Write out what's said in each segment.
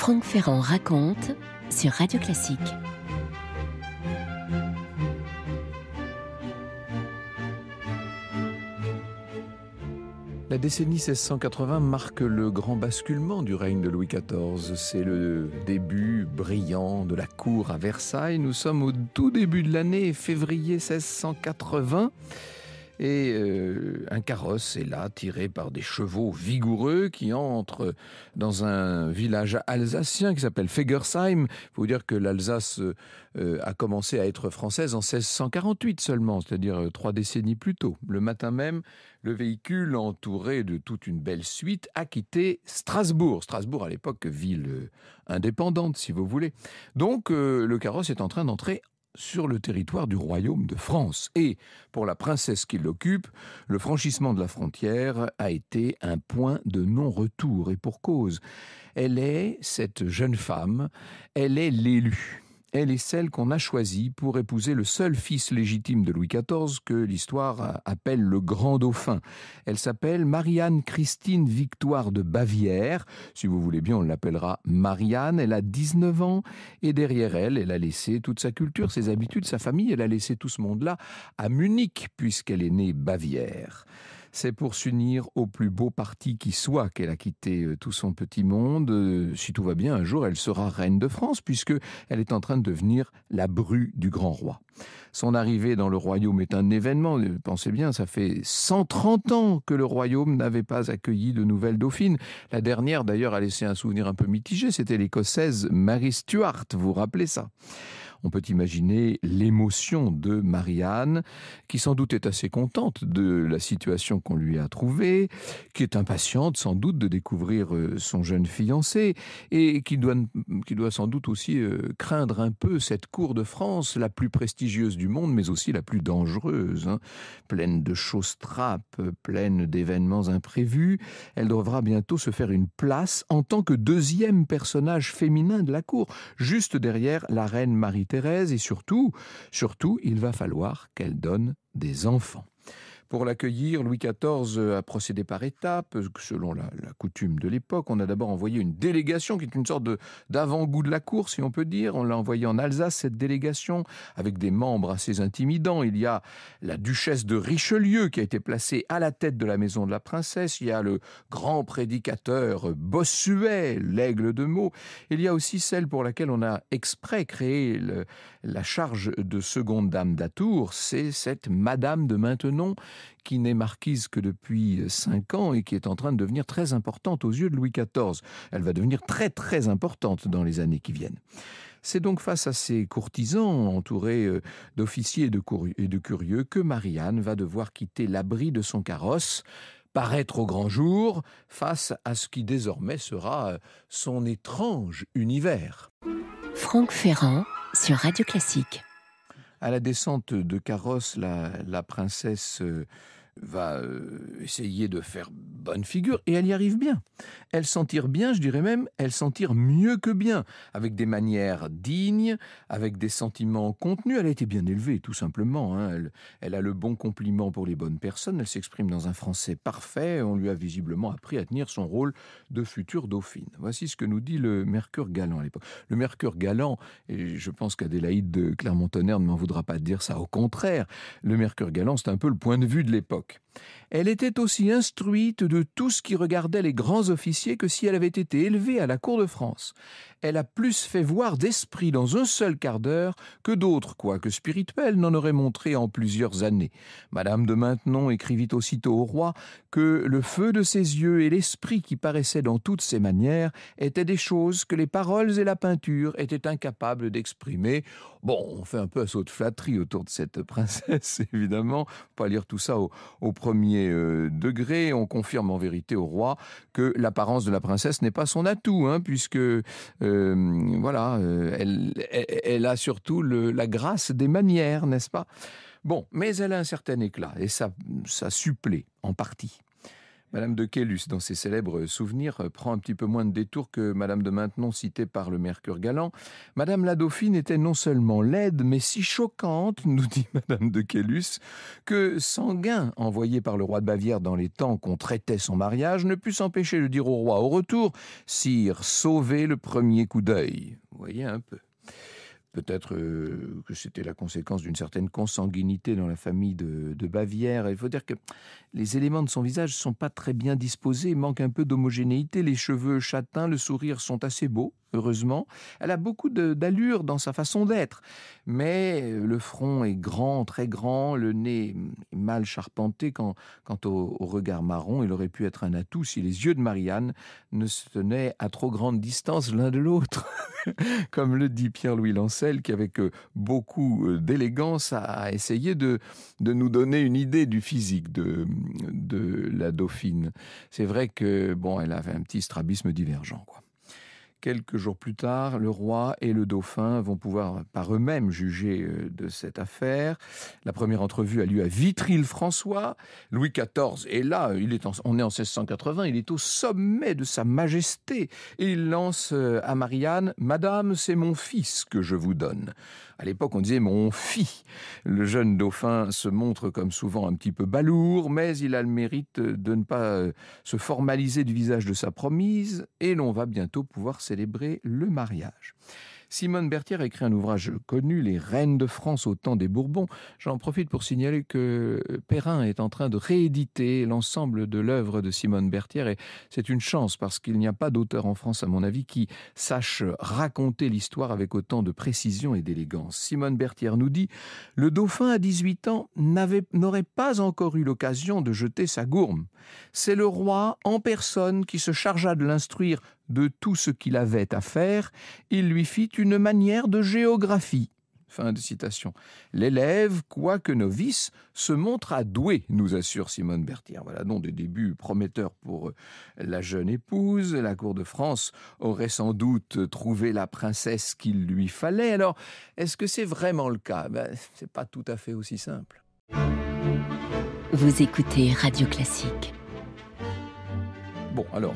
Franck Ferrand raconte sur Radio Classique. La décennie 1680 marque le grand basculement du règne de Louis XIV. C'est le début brillant de la cour à Versailles. Nous sommes au tout début de l'année, février 1680. Et un carrosse est là, tiré par des chevaux vigoureux qui entrent dans un village alsacien qui s'appelle Fegersheim. Il faut dire que l'Alsace a commencé à être française en 1648 seulement, c'est-à-dire 3 décennies plus tôt. Le matin même, le véhicule, entouré de toute une belle suite, a quitté Strasbourg. Strasbourg, à l'époque, ville indépendante, si vous voulez. Donc, le carrosse est en train d'entrer sur le territoire du royaume de France. Et pour la princesse qui l'occupe, le franchissement de la frontière a été un point de non-retour. Et pour cause, cette jeune femme, elle est l'élue. Elle est celle qu'on a choisie pour épouser le seul fils légitime de Louis XIV que l'histoire appelle le Grand Dauphin. Elle s'appelle Marianne Christine Victoire de Bavière. Si vous voulez bien, on l'appellera Marianne. Elle a 19 ans et derrière elle, elle a laissé toute sa culture, ses habitudes, sa famille. Elle a laissé tout ce monde-là à Munich puisqu'elle est née Bavière. C'est pour s'unir au plus beau parti qui soit qu'elle a quitté tout son petit monde. Si tout va bien, un jour, elle sera reine de France puisqu'elle est en train de devenir la bru du grand roi. Son arrivée dans le royaume est un événement. Pensez bien, ça fait 130 ans que le royaume n'avait pas accueilli de nouvelle dauphine. La dernière, d'ailleurs, a laissé un souvenir un peu mitigé. C'était l'Écossaise Mary Stuart. Vous vous rappelez ça ? On peut imaginer l'émotion de Marianne, qui sans doute est assez contente de la situation qu'on lui a trouvée, qui est impatiente sans doute de découvrir son jeune fiancé, et qui doit sans doute aussi craindre un peu cette cour de France, la plus prestigieuse du monde, mais aussi la plus dangereuse, pleine de choses-trappes, pleine d'événements imprévus. Elle devra bientôt se faire une place en tant que deuxième personnage féminin de la cour, juste derrière la reine Marie-Thérèse, et surtout, il va falloir qu'elle donne des enfants. Pour l'accueillir, Louis XIV a procédé par étapes, selon la coutume de l'époque. On a d'abord envoyé une délégation qui est une sorte d'avant-goût de la cour, si on peut dire. On l'a envoyée en Alsace, cette délégation, avec des membres assez intimidants. Il y a la duchesse de Richelieu qui a été placée à la tête de la maison de la princesse. Il y a le grand prédicateur Bossuet, l'aigle de Meaux. Il y a aussi celle pour laquelle on a exprès créé la charge de seconde dame d'Atour. C'est cette Madame de Maintenon, qui n'est marquise que depuis 5 ans et qui est en train de devenir très importante aux yeux de Louis XIV. Elle va devenir très très importante dans les années qui viennent. C'est donc face à ces courtisans entourés d'officiers et de curieux que Marianne va devoir quitter l'abri de son carrosse, paraître au grand jour face à ce qui désormais sera son étrange univers. Franck Ferrand sur Radio Classique. À la descente de carrosse, la princesse va essayer de faire bonne figure, et elle y arrive bien. Elle s'en tire bien, je dirais même, elle s'en tire mieux que bien, avec des manières dignes, avec des sentiments contenus. Elle a été bien élevée, tout simplement. Elle a le bon compliment pour les bonnes personnes, elle s'exprime dans un français parfait, on lui a visiblement appris à tenir son rôle de future dauphine. Voici ce que nous dit le Mercure galant à l'époque. Le Mercure galant, et je pense qu'Adélaïde de Clermont-Tonnerre ne m'en voudra pas de dire ça, au contraire, le Mercure galant, c'est un peu le point de vue de l'époque. Elle était aussi instruite de tout ce qui regardait les grands officiers que si elle avait été élevée à la cour de France. Elle a plus fait voir d'esprit dans un seul quart d'heure que d'autres, quoique spirituels, n'en auraient montré en plusieurs années. Madame de Maintenon écrivit aussitôt au roi que le feu de ses yeux et l'esprit qui paraissait dans toutes ses manières étaient des choses que les paroles et la peinture étaient incapables d'exprimer. Bon, on fait un peu un saut de flatterie autour de cette princesse, évidemment. Faut pas lire tout ça au premier degré. On confirme en vérité au roi que l'apparence de la princesse n'est pas son atout, puisque elle a surtout la grâce des manières, n'est-ce pas ? Bon, mais elle a un certain éclat et ça supplée en partie. Madame de Caylus, dans ses célèbres souvenirs, prend un petit peu moins de détour que Madame de Maintenon citée par le Mercure galant. Madame la Dauphine était non seulement laide, mais si choquante, nous dit Madame de Caylus, que Sanguin, envoyé par le roi de Bavière dans les temps qu'on traitait son mariage, ne put s'empêcher de dire au roi au retour « Sire, sauvez le premier coup d'œil ». Vous voyez un peu. Peut-être que c'était la conséquence d'une certaine consanguinité dans la famille de Bavière. Il faut dire que les éléments de son visage ne sont pas très bien disposés, il manque un peu d'homogénéité. Les cheveux châtains, le sourire sont assez beaux, heureusement. Elle a beaucoup d'allure dans sa façon d'être. Mais le front est grand, très grand, le nez est mal charpenté. Quant au regard marron, il aurait pu être un atout si les yeux de Marianne ne se tenaient à trop grande distance l'un de l'autre. Comme le dit Pierre-Louis Lancel, qui avec beaucoup d'élégance a essayé de nous donner une idée du physique de la Dauphine. C'est vrai que, bon, elle avait un petit strabisme divergent, quoi. Quelques jours plus tard, le roi et le dauphin vont pouvoir par eux-mêmes juger de cette affaire. La première entrevue a lieu à Vitry-le-François. Louis XIV est là, on est en 1680, il est au sommet de sa majesté. Et il lance à Marianne « Madame, c'est mon fils que je vous donne ». À l'époque, on disait « mon fi ». Le jeune dauphin se montre comme souvent un petit peu balourd, mais il a le mérite de ne pas se formaliser du visage de sa promise, et l'on va bientôt pouvoir célébrer le mariage. Simone Berthier a écrit un ouvrage connu, Les Reines de France au temps des Bourbons. J'en profite pour signaler que Perrin est en train de rééditer l'ensemble de l'œuvre de Simone Berthier, et c'est une chance parce qu'il n'y a pas d'auteur en France, à mon avis, qui sache raconter l'histoire avec autant de précision et d'élégance. Simone Berthier nous dit « Le dauphin à 18 ans n'aurait pas encore eu l'occasion de jeter sa gourme. C'est le roi en personne qui se chargea de l'instruire de tout ce qu'il avait à faire. Il lui fit une manière de géographie. » Fin de citation. L'élève, quoique novice, se montra doué, nous assure Simone Berthier. Voilà donc des débuts prometteurs pour la jeune épouse. La cour de France aurait sans doute trouvé la princesse qu'il lui fallait. Alors, est-ce que c'est vraiment le cas ? C'est pas tout à fait aussi simple. Vous écoutez Radio Classique. Bon, alors,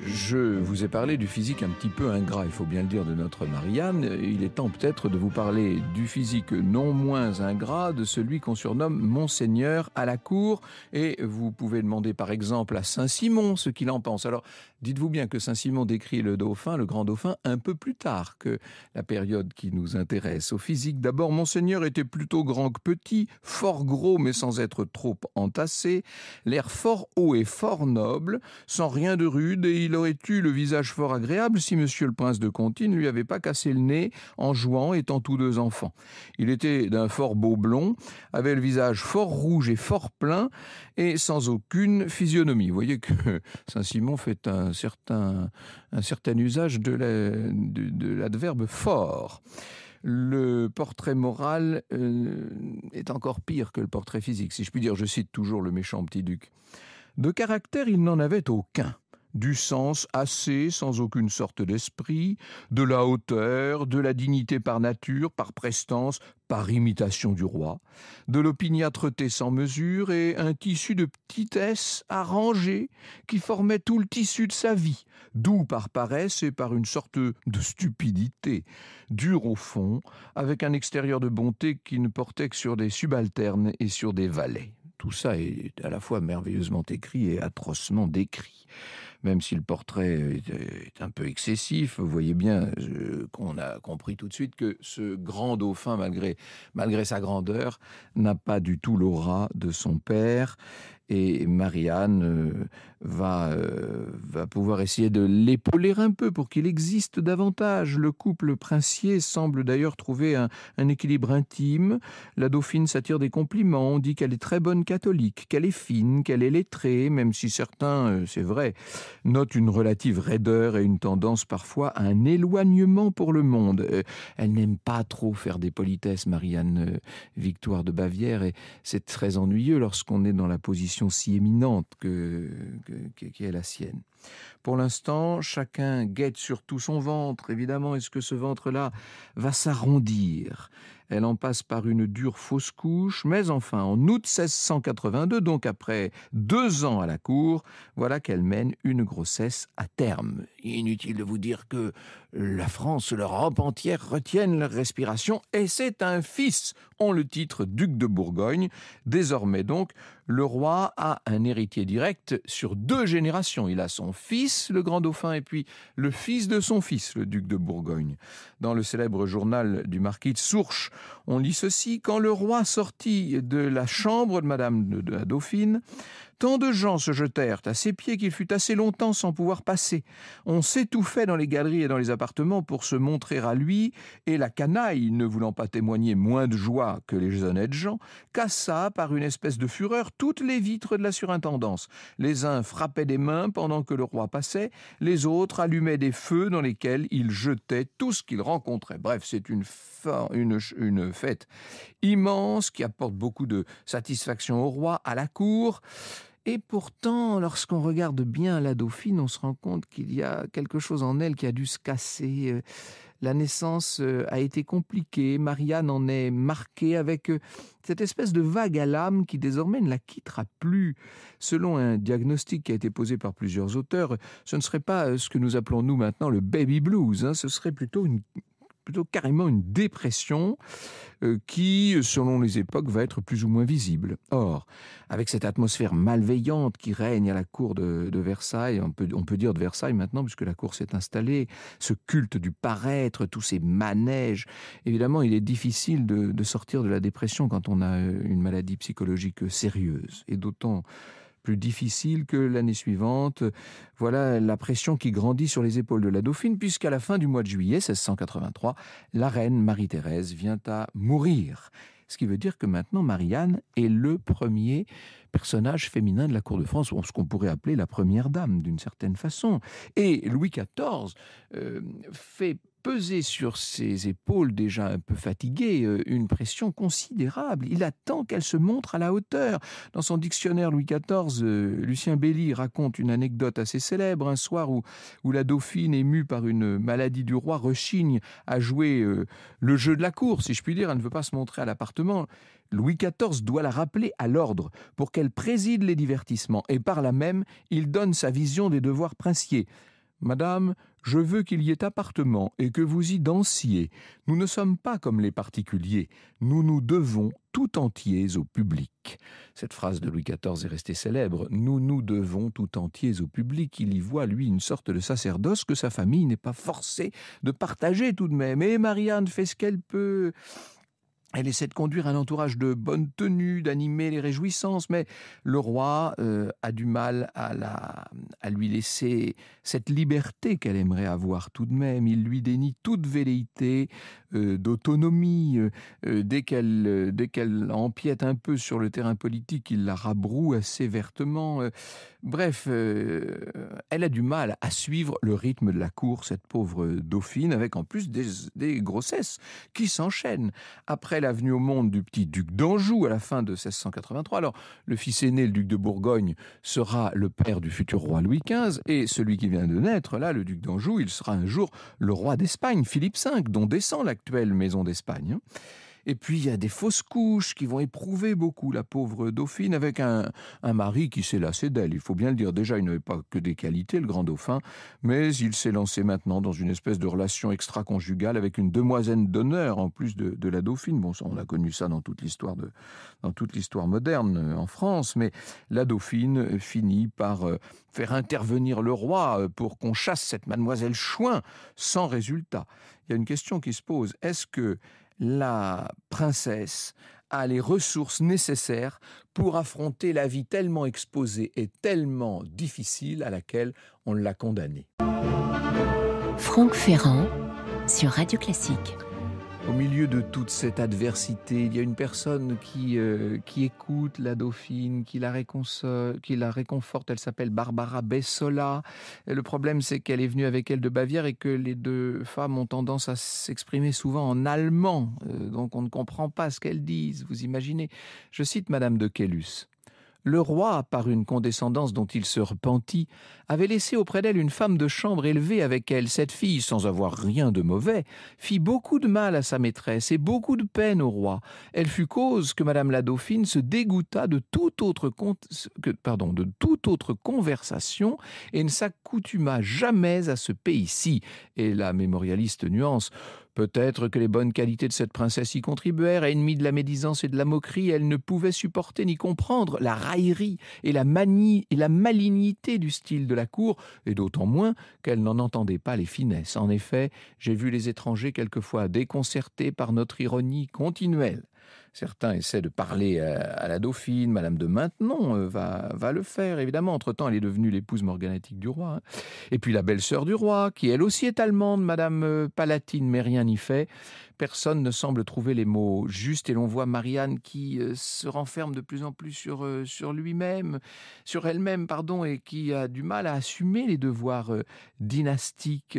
je vous ai parlé du physique un petit peu ingrat, il faut bien le dire, de notre Marianne. Il est temps peut-être de vous parler du physique non moins ingrat de celui qu'on surnomme Monseigneur à la cour. Et vous pouvez demander par exemple à Saint-Simon ce qu'il en pense. Alors, dites-vous bien que Saint-Simon décrit le dauphin, le grand dauphin, un peu plus tard que la période qui nous intéresse. Au physique, d'abord, Monseigneur était plutôt grand que petit, fort gros mais sans être trop entassé, l'air fort haut et fort noble, sans rien de rude, et il aurait eu le visage fort agréable si monsieur le prince de Conti ne lui avait pas cassé le nez en jouant, étant tous deux enfants. Il était d'un fort beau blond, avait le visage fort rouge et fort plein, et sans aucune physionomie. Vous voyez que Saint-Simon fait un certain usage de l'adverbe fort. Le portrait moral est encore pire que le portrait physique. Si je puis dire, je cite toujours le méchant petit duc. De caractère, il n'en avait aucun. Du sens assez, sans aucune sorte d'esprit, de la hauteur, de la dignité par nature, par prestance, par imitation du roi, de l'opiniâtreté sans mesure et un tissu de petitesse arrangé qui formait tout le tissu de sa vie, doux par paresse et par une sorte de stupidité, dur au fond, avec un extérieur de bonté qui ne portait que sur des subalternes et sur des valets. Tout ça est à la fois merveilleusement écrit et atrocement décrit. Même si le portrait est un peu excessif, vous voyez bien qu'on a compris tout de suite que ce grand dauphin, malgré sa grandeur, n'a pas du tout l'aura de son père. Et Marianne va pouvoir essayer de l'épauler un peu pour qu'il existe davantage. Le couple princier semble d'ailleurs trouver un équilibre intime. La dauphine s'attire des compliments, on dit qu'elle est très bonne catholique, qu'elle est fine, qu'elle est lettrée, même si certains, c'est vrai, notent une relative raideur et une tendance parfois à un éloignement pour le monde. Elle n'aime pas trop faire des politesses, Marianne Victoire de Bavière, et c'est très ennuyeux lorsqu'on est dans la position si éminente qui est la sienne. Pour l'instant, chacun guette surtout son ventre. Évidemment, est-ce que ce ventre-là va s'arrondir ? Elle en passe par une dure fausse couche, mais enfin, en août 1682, donc après 2 ans à la cour, voilà qu'elle mène une grossesse à terme. Inutile de vous dire que la France, l'Europe entière retiennent leur respiration, et c'est un fils. On le titre duc de Bourgogne. Désormais donc, le roi a un héritier direct sur 2 générations. Il a son fils, le grand dauphin, et puis le fils de son fils, le duc de Bourgogne. Dans le célèbre journal du marquis de Sourches, on lit ceci: quand le roi sortit de la chambre de madame de la dauphine, tant de gens se jetèrent à ses pieds qu'il fut assez longtemps sans pouvoir passer. On s'étouffait dans les galeries et dans les appartements pour se montrer à lui, et la canaille, ne voulant pas témoigner moins de joie que les honnêtes gens, cassa par une espèce de fureur toutes les vitres de la surintendance. Les uns frappaient des mains pendant que le roi passait, les autres allumaient des feux dans lesquels ils jetaient tout ce qu'ils rencontraient. Bref, c'est une fête immense qui apporte beaucoup de satisfaction au roi, à la cour. Et pourtant, lorsqu'on regarde bien la dauphine, on se rend compte qu'il y a quelque chose en elle qui a dû se casser. La naissance a été compliquée. Marianne en est marquée avec cette espèce de vague à l'âme qui désormais ne la quittera plus. Selon un diagnostic qui a été posé par plusieurs auteurs, ce ne serait pas ce que nous appelons nous maintenant le baby blues, ce serait plutôt carrément une dépression qui, selon les époques, va être plus ou moins visible. Or, avec cette atmosphère malveillante qui règne à la cour de Versailles, on peut dire de Versailles maintenant, puisque la cour s'est installée, ce culte du paraître, tous ces manèges, évidemment, il est difficile de sortir de la dépression quand on a une maladie psychologique sérieuse, et d'autant plus difficile que l'année suivante. Voilà la pression qui grandit sur les épaules de la dauphine, puisqu'à la fin du mois de juillet 1683, la reine Marie-Thérèse vient à mourir. Ce qui veut dire que maintenant, Marianne est le premier personnage féminin de la cour de France, ce qu'on pourrait appeler la première dame, d'une certaine façon. Et Louis XIV fait peser sur ses épaules déjà un peu fatiguées une pression considérable. Il attend qu'elle se montre à la hauteur. Dans son dictionnaire Louis XIV, Lucien Belly raconte une anecdote assez célèbre. Un soir où la dauphine, émue par une maladie du roi, rechigne à jouer le jeu de la cour, si je puis dire. Elle ne veut pas se montrer à l'appartement. Louis XIV doit la rappeler à l'ordre pour qu'elle préside les divertissements. Et par là même, il donne sa vision des devoirs princiers. Madame, je veux qu'il y ait appartement et que vous y dansiez. Nous ne sommes pas comme les particuliers. Nous nous devons tout entiers au public. Cette phrase de Louis XIV est restée célèbre. Nous nous devons tout entiers au public. Il y voit, lui, une sorte de sacerdoce que sa famille n'est pas forcée de partager tout de même. Et Marianne fait ce qu'elle peut. Elle essaie de conduire un entourage de bonne tenue, d'animer les réjouissances, mais le roi a du mal à lui laisser cette liberté qu'elle aimerait avoir tout de même. Il lui dénie toute velléité d'autonomie. Dès qu'elle empiète un peu sur le terrain politique, il la rabroue assez vertement. Bref, elle a du mal à suivre le rythme de la cour, cette pauvre dauphine, avec en plus des grossesses qui s'enchaînent. Après la venue au monde du petit duc d'Anjou à la fin de 1683, alors le fils aîné, le duc de Bourgogne, sera le père du futur roi Louis XV, et celui qui vient de naître, là, le duc d'Anjou, il sera un jour le roi d'Espagne, Philippe V, dont descend l'actuelle maison d'Espagne. Et puis, il y a des fausses couches qui vont éprouver beaucoup la pauvre dauphine, avec un mari qui s'est lassé d'elle. Il faut bien le dire. Déjà, il n'avait pas que des qualités, le grand dauphin, mais il s'est lancé maintenant dans une espèce de relation extra-conjugale avec une demoiselle d'honneur, en plus de la dauphine. Bon, ça, on a connu ça dans toute l'histoire moderne en France, mais la dauphine finit par faire intervenir le roi pour qu'on chasse cette mademoiselle Chouin, sans résultat. Il y a une question qui se pose. Est-ce que la princesse a les ressources nécessaires pour affronter la vie tellement exposée et tellement difficile à laquelle on l'a condamnée? Franck Ferrand sur Radio Classique. Au milieu de toute cette adversité, il y a une personne qui écoute la dauphine, qui la réconforte. Elle s'appelle Barbara Bessola. Et le problème, c'est qu'elle est venue avec elle de Bavière et que les deux femmes ont tendance à s'exprimer souvent en allemand. Donc on ne comprend pas ce qu'elles disent. Vous imaginez. Je cite Madame de Caylus. Le roi, par une condescendance dont il se repentit, avait laissé auprès d'elle une femme de chambre élevée avec elle. Cette fille, sans avoir rien de mauvais, fit beaucoup de mal à sa maîtresse et beaucoup de peine au roi. Elle fut cause que madame la dauphine se dégoûta de toute autre conversation et ne s'accoutuma jamais à ce pays-ci. Et la mémorialiste nuance: peut-être que les bonnes qualités de cette princesse y contribuèrent. Ennemie de la médisance et de la moquerie, elle ne pouvait supporter ni comprendre la raillerie et la malignité du style de la cour, et d'autant moins qu'elle n'en entendait pas les finesses. En effet, j'ai vu les étrangers quelquefois déconcertés par notre ironie continuelle. Certains essaient de parler à la dauphine. Madame de Maintenon va le faire, évidemment. Entre-temps, elle est devenue l'épouse morganatique du roi. Et puis la belle-sœur du roi, qui elle aussi est allemande, Madame Palatine, mais rien n'y fait. Personne ne semble trouver les mots justes et l'on voit Marianne qui se renferme de plus en plus sur elle-même, et qui a du mal à assumer les devoirs dynastiques.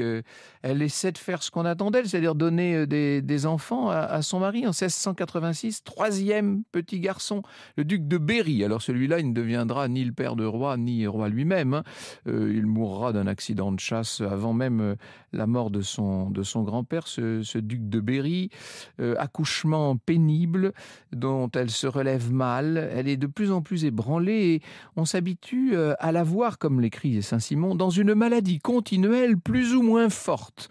Elle essaie de faire ce qu'on attend d'elle, c'est-à-dire donner des enfants à son mari. En 1686, troisième petit garçon, le duc de Berry. Alors celui-là, il ne deviendra ni le père de roi, ni roi lui-même. Il mourra d'un accident de chasse avant même la mort de son grand-père, ce duc de Berry. Accouchement pénible dont elle se relève mal. Elle est de plus en plus ébranlée et on s'habitue à la voir, comme l'écrit Saint-Simon, dans une maladie continuelle plus ou moins forte.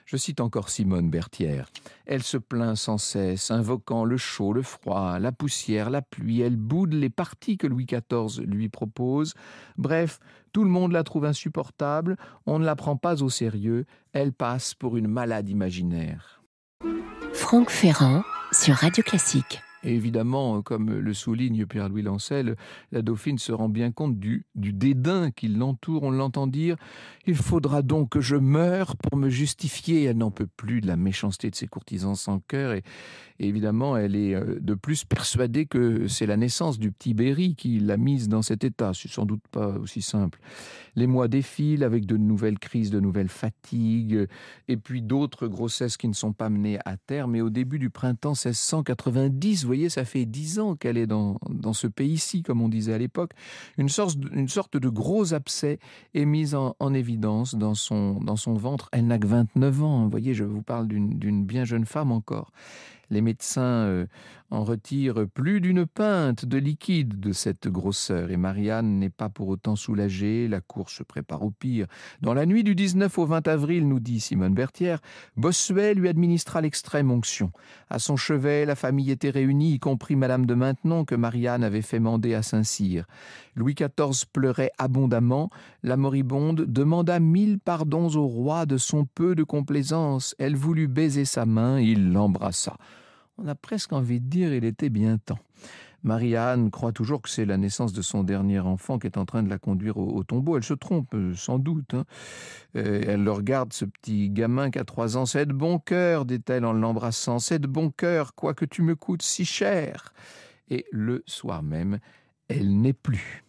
Je cite encore Simone Berthière. Elle se plaint sans cesse, invoquant le chaud, le froid, la poussière, la pluie. Elle boude les parties que Louis XIV lui propose. Bref, tout le monde la trouve insupportable. On ne la prend pas au sérieux. Elle passe pour une malade imaginaire. Franck Ferrand sur Radio Classique. Et évidemment, comme le souligne Pierre-Louis Lancel, la dauphine se rend bien compte du dédain qui l'entoure. On l'entend dire « Il faudra donc que je meure pour me justifier ». Elle n'en peut plus de la méchanceté de ses courtisans sans cœur. Et évidemment, elle est de plus persuadée que c'est la naissance du petit Berry qui l'a mise dans cet état. C'est sans doute pas aussi simple. Les mois défilent avec de nouvelles crises, de nouvelles fatigues, et puis d'autres grossesses qui ne sont pas menées à terme. Et au début du printemps 1690, vous voyez, ça fait 10 ans qu'elle est dans ce pays-ci, comme on disait à l'époque. Une sorte de gros abcès est mise en évidence dans son ventre. Elle n'a que 29 ans. Vous voyez, je vous parle d'une bien jeune femme encore. Les médecins en retirent plus d'une pinte de liquide de cette grosseur. Et Marianne n'est pas pour autant soulagée. La cour se prépare au pire. Dans la nuit du 19 au 20 avril, nous dit Simone Berthière, Bossuet lui administra l'extrême onction. À son chevet, la famille était réunie, y compris Madame de Maintenon, que Marianne avait fait mander à Saint-Cyr. Louis XIV pleurait abondamment. La moribonde demanda 1000 pardons au roi de son peu de complaisance. Elle voulut baiser sa main, il l'embrassa. On a presque envie de dire il était bien temps. Marianne croit toujours que c'est la naissance de son dernier enfant qui est en train de la conduire au tombeau. Elle se trompe, sans doute. Elle le regarde, ce petit gamin qui a 3 ans. « C'est de bon cœur, dit-elle en l'embrassant. C'est de bon cœur, quoique tu me coûtes si cher. » Et le soir même, elle n'est plus.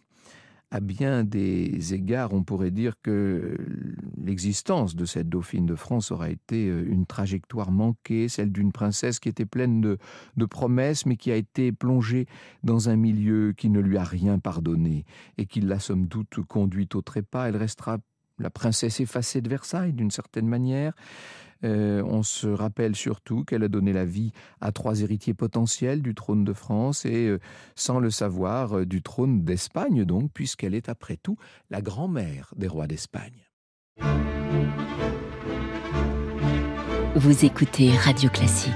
À bien des égards, on pourrait dire que l'existence de cette dauphine de France aura été une trajectoire manquée, celle d'une princesse qui était pleine de promesses, mais qui a été plongée dans un milieu qui ne lui a rien pardonné et qui l'a somme toute conduite au trépas. Elle restera la princesse effacée de Versailles, d'une certaine manière. On se rappelle surtout qu'elle a donné la vie à 3 héritiers potentiels du trône de France et, sans le savoir, du trône d'Espagne, donc, puisqu'elle est après tout la grand-mère des rois d'Espagne. Vous écoutez Radio Classique.